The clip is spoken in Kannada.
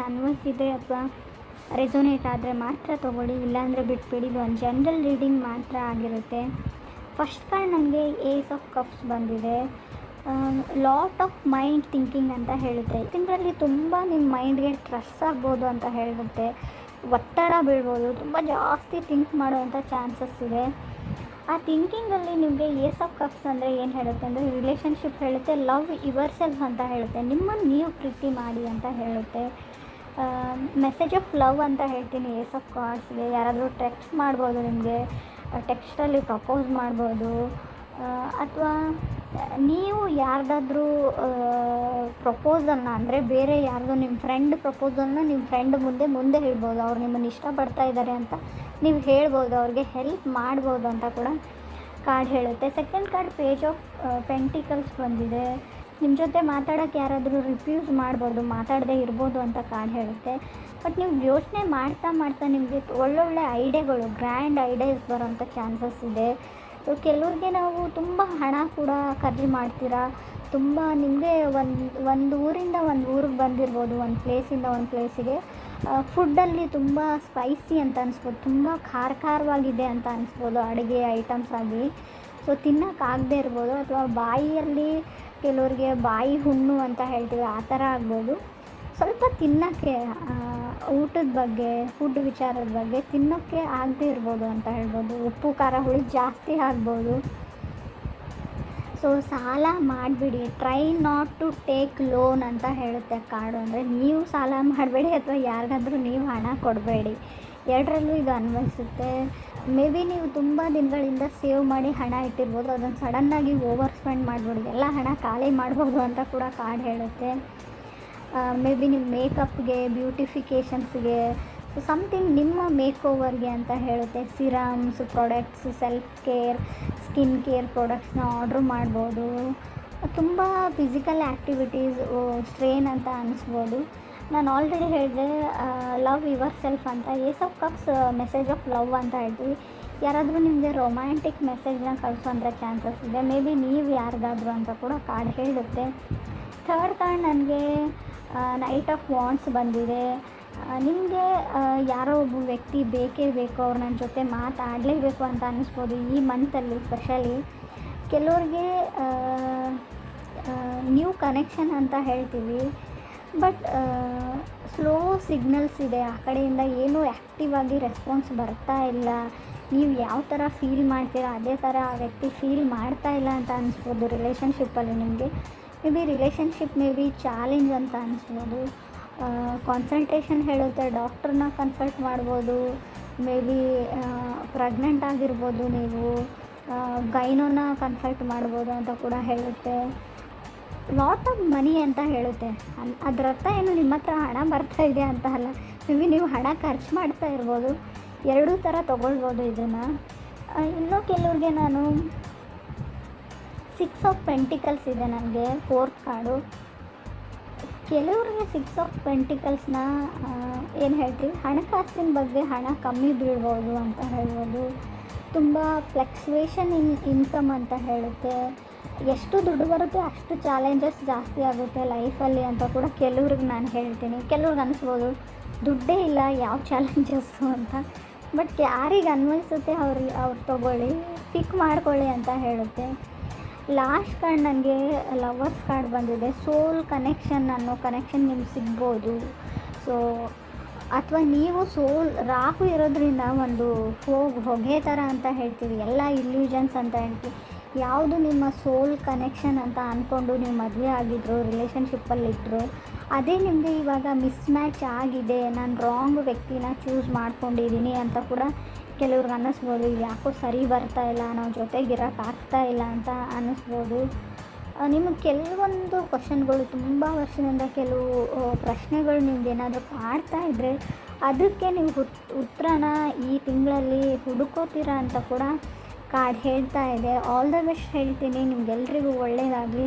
ಅನ್ವಯಿಸಿದೆ ಅಥವಾ ರೆಸೊನೇಟ್ ಆದರೆ ಮಾತ್ರ ತೊಗೊಳ್ಳಿ, ಇಲ್ಲಾಂದರೆ ಬಿಟ್ಬಿಡಿ. ಇದು ಒಂದು ಜನರಲ್ ರೀಡಿಂಗ್ ಮಾತ್ರ ಆಗಿರುತ್ತೆ. ಫಸ್ಟ್ ಕಾರ್ಡ್ ನನಗೆ ಏಸ್ ಆಫ್ ಕಪ್ಸ್ ಬಂದಿದೆ. ಲಾಟ್ ಆಫ್ ಮೈಂಡ್ ಥಿಂಕಿಂಗ್ ಅಂತ ಹೇಳುತ್ತೆ. ಇದರಲ್ಲಿ ತುಂಬ ನಿಮ್ಮ ಮೈಂಡ್ಗೆ ಸ್ಟ್ರೆಸ್ ಆಗ್ಬೋದು ಅಂತ ಹೇಳುತ್ತೆ, ಒತ್ತಡ ಬೀಳ್ಬೋದು, ತುಂಬ ಜಾಸ್ತಿ ಥಿಂಕ್ ಮಾಡುವಂಥ ಚಾನ್ಸಸ್ ಇದೆ. ಆ ಥಿಂಕಿಂಗಲ್ಲಿ ನಿಮಗೆ ಏಸ್ ಆಫ್ ಕಪ್ಸ್ ಅಂದರೆ ಏನು ಹೇಳುತ್ತೆ ಅಂದರೆ ರಿಲೇಷನ್ಶಿಪ್ ಹೇಳುತ್ತೆ, ಲವ್ ಯುವರ್ ಸೆಲ್ಫ್ ಅಂತ ಹೇಳುತ್ತೆ, ನಿಮ್ಮನ್ನು ನೀವು ಪ್ರೀತಿ ಮಾಡಿ ಅಂತ ಹೇಳುತ್ತೆ. ಮೆಸೇಜ್ ಆಫ್ ಲವ್ ಅಂತ ಹೇಳ್ತೀನಿ ಏಸ್ ಆಫ್ ಕಾರ್ಡ್ಸ್ಗೆ. ಯಾರಾದರೂ ಟೆಕ್ಸ್ಟ್ ಮಾಡ್ಬೋದು, ನಿಮಗೆ ಟೆಕ್ಸ್ಟಲ್ಲಿ ಪ್ರಪೋಸ್ ಮಾಡ್ಬೋದು, ಅಥವಾ ನೀವು ಯಾರ್ದಾದ್ರೂ ಪ್ರಪೋಸಲ್ನ ಅಂದರೆ ಬೇರೆ ಯಾರ್ದೋ ನಿಮ್ಮ ಫ್ರೆಂಡ್ ಪ್ರಪೋಸಲ್ನ ನಿಮ್ಮ ಫ್ರೆಂಡ್ ಮುಂದೆ ಹೇಳ್ಬೋದು. ಅವ್ರು ನಿಮ್ಮನ್ನು ಇಷ್ಟಪಡ್ತಾ ಇದ್ದಾರೆ ಅಂತ ನೀವು ಹೇಳ್ಬೋದು, ಅವ್ರಿಗೆ ಹೆಲ್ಪ್ ಮಾಡ್ಬೋದು ಅಂತ ಕೂಡ ಕಾರ್ಡ್ ಹೇಳುತ್ತೆ. Second card page of pentacles ಬಂದಿದೆ. ನಿಮ್ಮ ಜೊತೆ ಮಾತಾಡೋಕ್ಕೆ ಯಾರಾದರೂ ರಿಫ್ಯೂಸ್ ಮಾಡ್ಬೋದು, ಮಾತಾಡದೇ ಇರ್ಬೋದು ಅಂತ ಕಾರ್ಡ್ ಹೇಳುತ್ತೆ. ಬಟ್ ನೀವು ಯೋಚನೆ ಮಾಡ್ತಾ ನಿಮಗೆ ಒಳ್ಳೊಳ್ಳೆ ಐಡಿಯಾಗಳು, ಗ್ರ್ಯಾಂಡ್ ಐಡಿಯಾಸ್ ಬರೋಂಥ ಚಾನ್ಸಸ್ ಇದೆ. ಕೆಲವ್ರಿಗೆ ನಾವು ತುಂಬ ಹಣ ಕೂಡ ಖರ್ಚು ಮಾಡ್ತೀರಾ, ತುಂಬ ನಿಮಗೆ ಒಂದು ಊರಿಂದ ಒಂದು ಊರಿಗೆ ಬಂದಿರ್ಬೋದು, ಒಂದು ಪ್ಲೇಸಿಂದ ಒಂದು ಪ್ಲೇಸಿಗೆ. ಫುಡ್ಡಲ್ಲಿ ತುಂಬ ಸ್ಪೈಸಿ ಅಂತ ಅನಿಸ್ಬೋದು, ತುಂಬ ಖಾರವಾಗಿದೆ ಅಂತ ಅನಿಸ್ಬೋದು ಅಡುಗೆ ಐಟಮ್ಸ್ ಆಗಿ. ಸೊ ತಿನ್ನೋಕ್ಕಾಗದೇ ಇರ್ಬೋದು, ಅಥವಾ ಬಾಯಿಯಲ್ಲಿ ಕೆಲವ್ರಿಗೆ ಬಾಯಿ ಹುಣ್ಣು ಅಂತ ಹೇಳ್ತೀವಿ, ಆ ಥರ ಆಗ್ಬೋದು. ಸ್ವಲ್ಪ ತಿನ್ನೋಕ್ಕೆ ಊಟದ ಬಗ್ಗೆ, ಫುಡ್ ವಿಚಾರದ ಬಗ್ಗೆ ತಿನ್ನೋಕ್ಕೆ ಆಗದೇ ಇರ್ಬೋದು ಅಂತ ಹೇಳ್ಬೋದು. ಉಪ್ಪು ಖಾರ ಹುಳಿ ಜಾಸ್ತಿ ಆಗ್ಬೋದು. ಸೊ ಸಾಲ ಮಾಡಿಬಿಡಿ, try not to take loan ಅಂತ ಹೇಳುತ್ತೆ ಕಾರ್ಡು. ಅಂದರೆ ನೀವು ಸಾಲ ಮಾಡಬೇಡಿ ಅಥವಾ ಯಾರಿಗಾದ್ರೂ ನೀವು ಹಣ ಕೊಡಬೇಡಿ, ಎರಡರಲ್ಲೂ ಇದು ಅನ್ವಯಿಸುತ್ತೆ. ಮೇ ಬಿ ನೀವು ತುಂಬ ದಿನಗಳಿಂದ ಸೇವ್ ಮಾಡಿ ಹಣ ಇಟ್ಟಿರ್ಬೋದು, ಅದನ್ನು ಸಡನ್ನಾಗಿ ಓವರ್ ಸ್ಪೆಂಡ್ ಮಾಡಿಬಿಡಿ, ಎಲ್ಲ ಹಣ ಖಾಲಿ ಮಾಡ್ಬೋದು ಅಂತ ಕೂಡ ಕಾರ್ಡ್ ಹೇಳುತ್ತೆ. ಮೇ ಬಿ ನಿಮ್ಮ ಮೇಕಪ್ಗೆ, ಬ್ಯೂಟಿಫಿಕೇಷನ್ಸ್ಗೆ, ಸಮಥಿಂಗ್ ನಿಮ್ಮ ಮೇಕ್ ಓವರ್ಗೆ ಅಂತ ಹೇಳುತ್ತೆ. Serums, products, self care, skin care ಪ್ರಾಡಕ್ಟ್ಸ್ನ ಆರ್ಡ್ರ್ ಮಾಡ್ಬೋದು. ತುಂಬ ಫಿಸಿಕಲ್ ಆ್ಯಕ್ಟಿವಿಟೀಸ್ ಸ್ಟ್ರೇನ್ ಅಂತ ಅನ್ನಿಸ್ಬೋದು. ನಾನು ಆಲ್ರೆಡಿ ಹೇಳಿದೆ ಲವ್ ಯುವರ್ ಸೆಲ್ಫ್ ಅಂತ. Ace of cups message of love ಅಂತ ಹೇಳ್ತೀವಿ. ಯಾರಾದರೂ ನಿಮಗೆ ರೊಮ್ಯಾಂಟಿಕ್ ಮೆಸೇಜ್ನ ಕಳಿಸೋಂಥ ಚಾನ್ಸಸ್ ಇದೆ, ಮೇ ಬಿ ನೀವು ಯಾರಿಗಾದ್ರು ಅಂತ ಕೂಡ ಕಾರ್ಡ್ ಹೇಳುತ್ತೆ. ಥರ್ಡ್ ಕಾರ್ಡ್ ನನಗೆ ನೈಟ್ ಆಫ್ ವಾಂಡ್ಸ್ ಬಂದಿದೆ. ನಿಮಗೆ ಯಾರೋ ಒಬ್ಬ ವ್ಯಕ್ತಿ ಬೇಕೇ ಬೇಕು, ಅವ್ರು ನನ್ನ ಜೊತೆ ಮಾತಾಡಲೇಬೇಕು ಅಂತ ಅನ್ನಿಸ್ಬೋದು ಈ ಮಂತಲ್ಲಿ. ಸ್ಪೆಷಲಿ ಕೆಲವ್ರಿಗೆ ನ್ಯೂ ಕನೆಕ್ಷನ್ ಅಂತ ಹೇಳ್ತೀವಿ, ಬಟ್ ಸ್ಲೋ ಸಿಗ್ನಲ್ಸ್ ಇದೆ, ಆ ಕಡೆಯಿಂದ ಏನೂ ಆ್ಯಕ್ಟಿವ್ ಆಗಿ ರೆಸ್ಪಾನ್ಸ್ ಬರ್ತಾ ಇಲ್ಲ. ನೀವು ಯಾವ ಥರ ಫೀಲ್ ಮಾಡ್ತೀರಾ ಅದೇ ಥರ ಆ ವ್ಯಕ್ತಿ ಫೀಲ್ ಮಾಡ್ತಾ ಇಲ್ಲ ಅಂತ ಅನ್ನಿಸ್ಬೋದು ರಿಲೇಷನ್ಶಿಪ್ಪಲ್ಲಿ ನಿಮಗೆ. May be relationship may be challenge ಅಂತ ಅನ್ನಿಸ್ಬೋದು. ಕಾನ್ಸಲ್ಟೇಷನ್ ಹೇಳುತ್ತೆ, ಡಾಕ್ಟ್ರನ್ನ ಕನ್ಸಲ್ಟ್ ಮಾಡ್ಬೋದು. ಮೇ ಬಿ ಪ್ರೆಗ್ನೆಂಟ್ ಆಗಿರ್ಬೋದು, ನೀವು ಗೈನೋನ ಕನ್ಸಲ್ಟ್ ಮಾಡ್ಬೋದು ಅಂತ ಕೂಡ ಹೇಳುತ್ತೆ. ಲಾಟ್ ಆಫ್ ಮನಿ ಅಂತ ಹೇಳುತ್ತೆ. ಅದರ ಅರ್ಥ ಏನು ನಿಮ್ಮ ಹತ್ರ ಹಣ ಬರ್ತಾ ಇದೆ ಅಂತ ಅಲ್ಲ, ಮೇ ಬಿ ನೀವು ಹಣ ಖರ್ಚು ಮಾಡ್ತಾ ಇರ್ಬೋದು. ಎರಡೂ ಥರ ತೊಗೊಳ್ಬೋದು ಇದನ್ನು. ಇನ್ನೂ ಕೆಲವ್ರಿಗೆ ನಾನು ಸಿಕ್ಸ್ ಆಫ್ ಪೆಂಟಿಕಲ್ಸ್ ಇದೆ ನನಗೆ ಫೋರ್ತ್ ಕಾರ್ಡು. ಕೆಲವ್ರಿಗೆ ಸಿಕ್ಸ್ ಆಫ್ ಪೆಂಟಿಕಲ್ಸ್ನ ಏನು ಹೇಳ್ತೀವಿ, ಹಣಕಾಸಿನ ಬಗ್ಗೆ ಹಣ ಕಮ್ಮಿ ಬೀಳ್ಬೋದು ಅಂತ ಹೇಳ್ಬೋದು. ತುಂಬ ಫ್ಲಕ್ಚುವೇಷನ್ ಇನ್ಕಮ್ ಅಂತ ಹೇಳುತ್ತೆ. ಎಷ್ಟು ದುಡ್ಡು ಬರುತ್ತೆ ಅಷ್ಟು ಚಾಲೆಂಜಸ್ ಜಾಸ್ತಿ ಆಗುತ್ತೆ ಲೈಫಲ್ಲಿ ಅಂತ ಕೂಡ ಕೆಲವ್ರಿಗೆ ನಾನು ಹೇಳ್ತೀನಿ. ಕೆಲವ್ರಿಗೆ ಅನಿಸ್ಬೋದು ದುಡ್ಡೇ ಇಲ್ಲ ಯಾವ ಚಾಲೆಂಜಸ್ಸು ಅಂತ, ಬಟ್ ಯಾರಿಗೆ ಅನ್ವಯಿಸುತ್ತೆ ಅವ್ರು ತೊಗೊಳ್ಳಿ, ಪಿಕ್ ಮಾಡ್ಕೊಳ್ಳಿ ಅಂತ ಹೇಳುತ್ತೆ. ಲಾಸ್ಟ್ ಕಾರ್ಡ್ ನನಗೆ ಲವರ್ಸ್ ಕಾರ್ಡ್ ಬಂದಿದೆ. ಸೋಲ್ ಕನೆಕ್ಷನ್ ಅನ್ನೋ ಕನೆಕ್ಷನ್ ನಿಮ್ಗೆ ಸಿಗ್ಬೋದು. ಸೊ ಅಥವಾ ನೀವು ರಾಹು ಇರೋದ್ರಿಂದ ಒಂದು ಹೊಗೆ ಥರ ಅಂತ ಹೇಳ್ತೀವಿ, ಎಲ್ಲ ಇಲ್ಯೂಷನ್ಸ್ ಅಂತ ಹೇಳ್ತೀವಿ. ಯಾವುದು ನಿಮ್ಮ ಸೋಲ್ ಕನೆಕ್ಷನ್ ಅಂತ ಅಂದ್ಕೊಂಡು ನೀವು ಮದುವೆ ಆಗಿದ್ರು, ರಿಲೇಷನ್ಶಿಪ್ಪಲ್ಲಿದ್ದರು, ಅದೇ ನಿಮಗೆ ಇವಾಗ ಮಿಸ್ ಮ್ಯಾಚ್ ಆಗಿದೆ, ನಾನು ರಾಂಗ್ ವ್ಯಕ್ತಿನ ಚೂಸ್ ಮಾಡ್ಕೊಂಡಿದ್ದೀನಿ ಅಂತ ಕೂಡ ಕೆಲವ್ರಿಗೆ ಅನ್ನಿಸ್ಬೋದು. ಯಾಕೋ ಸರಿ ಬರ್ತಾ ಇಲ್ಲ, ನಾವು ಜೊತೆಗಿರೋಕ್ಕಾಗ್ತಾ ಇಲ್ಲ ಅಂತ ಅನ್ನಿಸ್ಬೋದು. ನಿಮಗೆ ಕೆಲವೊಂದು ಕ್ವಶನ್ಗಳು ತುಂಬ ವರ್ಷದಿಂದ ಕೆಲವು ಪ್ರಶ್ನೆಗಳು ನಿಮ್ಗೆ ಏನಾದರೂ ಕಾಡ್ತಾ ಇದ್ದರೆ ಅದಕ್ಕೆ ನೀವು ಉತ್ತರನ ಈ ತಿಂಗಳಲ್ಲಿ ಹುಡುಕೋತೀರಾ ಅಂತ ಕೂಡ ಕಾರ್ಡ್ ಹೇಳ್ತಾ ಇದೆ. ಆಲ್ ದ ಬೆಸ್ಟ್ ಹೇಳ್ತೀನಿ, ನಿಮ್ಗೆಲ್ರಿಗೂ ಒಳ್ಳೆಯದಾಗಲಿ.